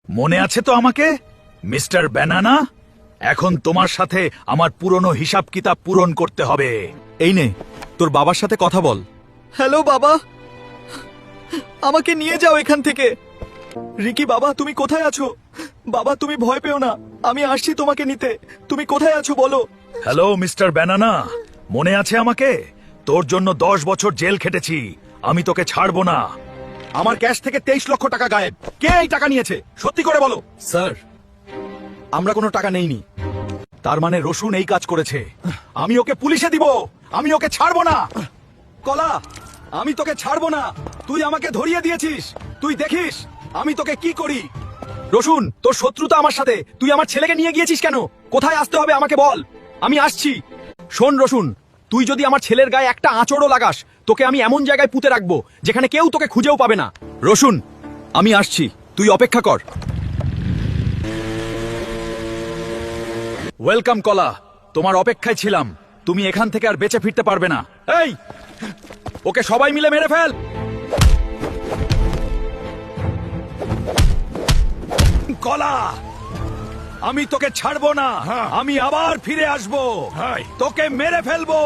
মনে আছে তো আমাকে, মিস্টার ব্যানানা? এখন তোমার সাথে আমার পুরনো হিসাব কিতাব পূরণ করতে হবে। এই নে, তোর বাবার সাথে কথা বল। হ্যালো বাবা, আমাকে নিয়ে যাও এখান থেকে। রিকি বাবা, তুমি কোথায় আছো? বাবা তুমি ভয় পেও না, আমি আসছি তোমাকে নিতে। তুমি কোথায় আছো বলো। হ্যালো মিস্টার ব্যানানা, মনে আছে আমাকে? তোর জন্য 10 বছর জেল খেটেছি, আমি তোকে ছাড়বো না। আমার ক্যাশ থেকে 23 লক্ষ টাকা গায়েব। কে এই টাকা নিয়েছে? সত্যি করে বলো। স্যার, আমরা কোনো টাকা নেইনি। তার মানে রসুন এই কাজ করেছে। আমি ওকে পুলিশে দিব, আমি ওকে ছাড়বো না। কলা, আমি তোকে ছাড়বো না। তুই আমাকে ধরিয়ে দিয়েছিস, তুই দেখিস আমি তোকে কি করি। রসুন, তোর শত্রুতা আমার সাথে। তুই আমার ছেলেকে নিয়ে গিয়েছিস কেন? কোথায় আসতে হবে আমাকে বল, আমি আসছি। শোন রসুন, তুই যদি আমার ছেলের গায়ে একটা আঁচড়ও লাগাস, তোকে আমি এমন জায়গায় পুঁতে রাখবো যেখানে কেউ তোকে খুঁজেও পাবে না। রসুন, আমি আসছি, তুই অপেক্ষা কর। ওয়েলকাম কলা, তোমার অপেক্ষায় ছিলাম। তুমি এখান থেকে আর বেঁচে ফিরতে পারবে না। এই, ওকে সবাই মিলে মেরে ফেল। কলা, আমি তোকে ছাড়বো না। আমি আবার ফিরে আসবো, তোকে মেরে ফেলবো।